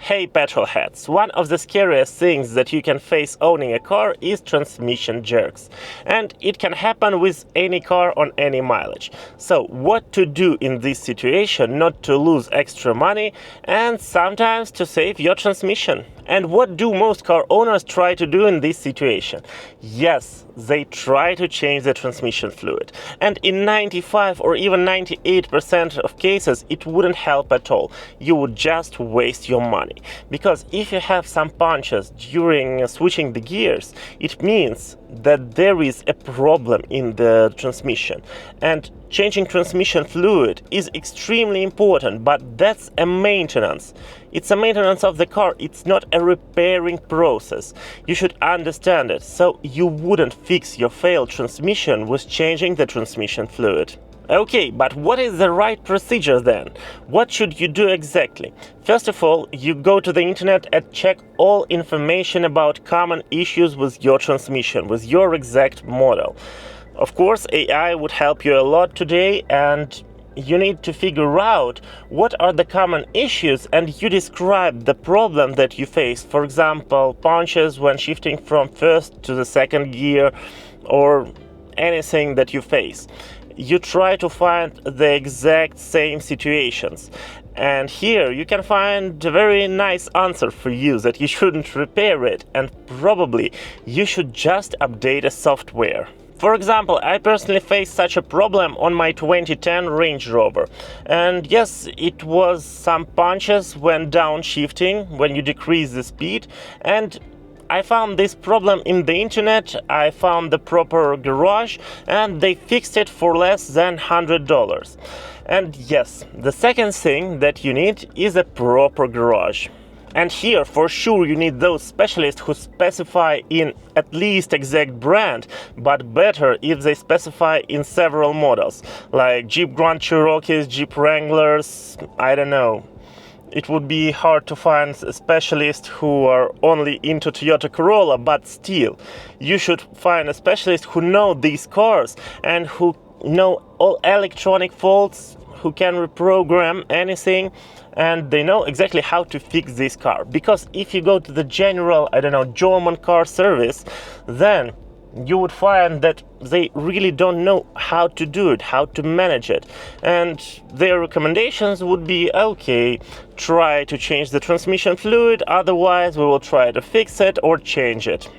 Hey petrolheads, one of the scariest things that you can face owning a car is transmission jerks. And it can happen with any car on any mileage. So what to do in this situation not to lose extra money and sometimes to save your transmission? And what do most car owners try to do in this situation? Yes, they try to change the transmission fluid. And in 95 or even 98% of cases, it wouldn't help at all. You would just waste your money. Because if you have some punches during switching the gears, it means that there is a problem in the transmission. And changing transmission fluid is extremely important, but that's a maintenance. It's a maintenance of the car, it's not a repairing process. You should understand it, so you wouldn't fix your failed transmission with changing the transmission fluid. Okay, but what is the right procedure then? What should you do exactly? First of all, you go to the internet and check all information about common issues with your transmission, with your exact model. Of course, AI would help you a lot today, and you need to figure out what are the common issues and you describe the problem that you face. For example, punches when shifting from first to the second gear or anything that you face. You try to find the exact same situations. And here you can find a very nice answer for you that you shouldn't repair it and probably you should just update a software. For example, I personally faced such a problem on my 2010 Range Rover. And yes, it was some punches when downshifting, when you decrease the speed. And I found this problem in the internet, I found the proper garage, and they fixed it for less than $100. And yes, the second thing that you need is a proper garage. And here, for sure, you need those specialists who specify in at least exact brand, but better if they specify in several models, like Jeep Grand Cherokees, Jeep Wranglers, I don't know. It would be hard to find specialists who are only into Toyota Corolla, but still, you should find a specialist who know these cars and who know all electronic faults, who can reprogram anything, and they know exactly how to fix this car. Because if you go to the general, German car service, then you would find that they really don't know how to do it, how to manage it. And their recommendations would be, okay, try to change the transmission fluid, otherwise we will try to fix it or change it.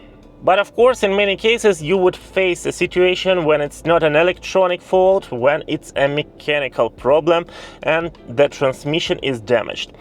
But of course, in many cases, you would face a situation when it's not an electronic fault, when it's a mechanical problem and the transmission is damaged.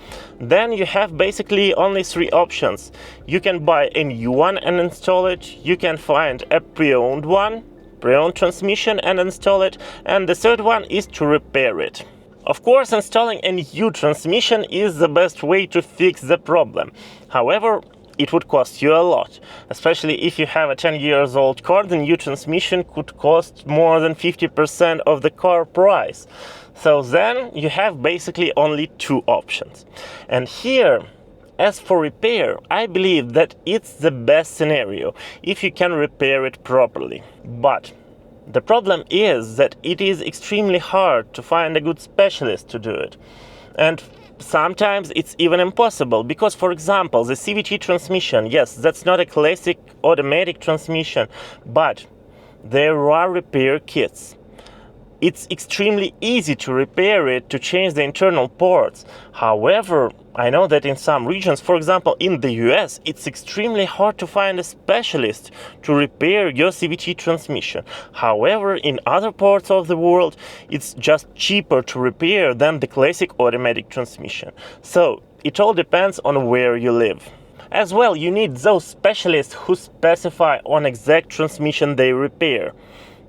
Then you have basically only three options. You can buy a new one and install it, you can find a pre-owned one, pre-owned transmission and install it, and the third one is to repair it. Of course, installing a new transmission is the best way to fix the problem. However, it would cost you a lot. Especially if you have a 10-year-old car, the new transmission could cost more than 50% of the car price. So then you have basically only two options. And here, as for repair, I believe that it's the best scenario if you can repair it properly. But the problem is that it is extremely hard to find a good specialist to do it. And sometimes it's even impossible because, for example, the CVT transmission, yes, that's not a classic automatic transmission, but there are repair kits. It's extremely easy to repair it, to change the internal parts. However, I know that in some regions, for example in the US, it's extremely hard to find a specialist to repair your CVT transmission. However, in other parts of the world, it's just cheaper to repair than the classic automatic transmission. So, it all depends on where you live. As well, you need those specialists who specify on exact transmission they repair.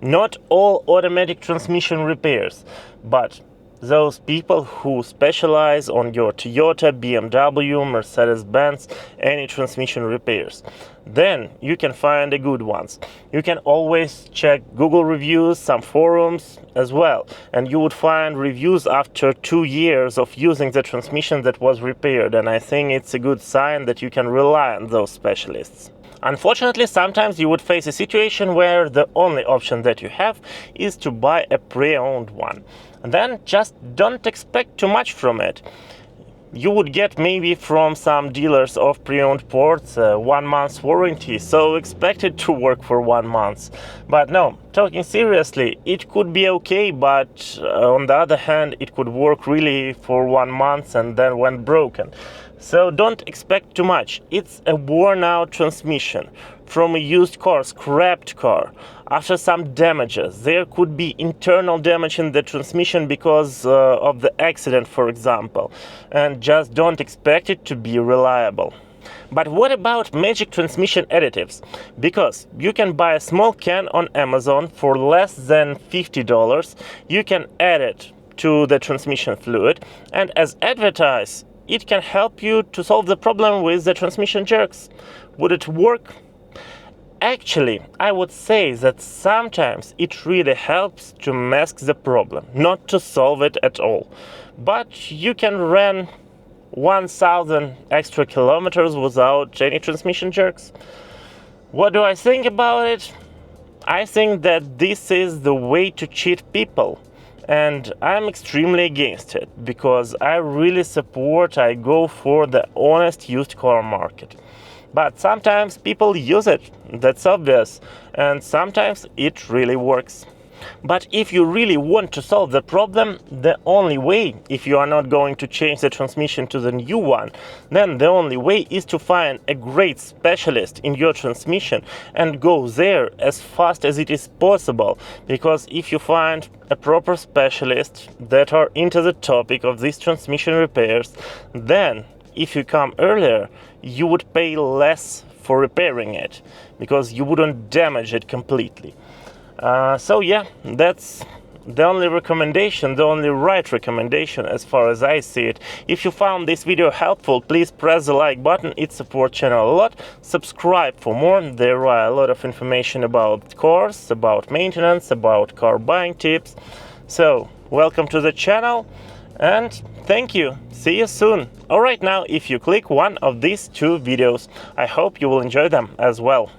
Not all automatic transmission repairs, but those people who specialize on your Toyota, BMW, Mercedes-Benz, any transmission repairs. Then you can find the good ones. You can always check Google reviews, some forums as well, and you would find reviews after 2 years of using the transmission that was repaired, and I think it's a good sign that you can rely on those specialists. Unfortunately, sometimes you would face a situation where the only option that you have is to buy a pre-owned one. And then just don't expect too much from it. you would get maybe from some dealers of pre-owned parts 1 month's warranty, so expect it to work for 1 month. But no, talking seriously, it could be okay, but on the other hand, it could work really for 1 month and then went broken. So don't expect too much. It's a worn out transmission from a used car, scrapped car. After some damages, there could be internal damage in the transmission because of the accident, for example, and just don't expect it to be reliable. But what about magic transmission additives? Because you can buy a small can on Amazon for less than $50. You can add it to the transmission fluid, and as advertised, it can help you to solve the problem with the transmission jerks. Would it work? Actually, I would say that sometimes it really helps to mask the problem, not to solve it at all. But you can run 1,000 extra kilometers without any transmission jerks. What do I think about it? I think that this is the way to cheat people. And I'm extremely against it, because I really go for the honest used car market. But sometimes people use it, that's obvious, and sometimes it really works. But if you really want to solve the problem, the only way, if you are not going to change the transmission to the new one, then the only way is to find a great specialist in your transmission and go there as fast as it is possible. Because if you find a proper specialist that are into the topic of these transmission repairs, then if you come earlier, you would pay less for repairing it, because you wouldn't damage it completely. So yeah, that's the only recommendation, the only right recommendation as far as I see it. If you found this video helpful, please press the like button, it supports channel a lot. Subscribe for more, there are a lot of information about cars, about maintenance, about car buying tips. So, welcome to the channel, and thank you, see you soon. Alright, now if you click one of these 2 videos, I hope you will enjoy them as well.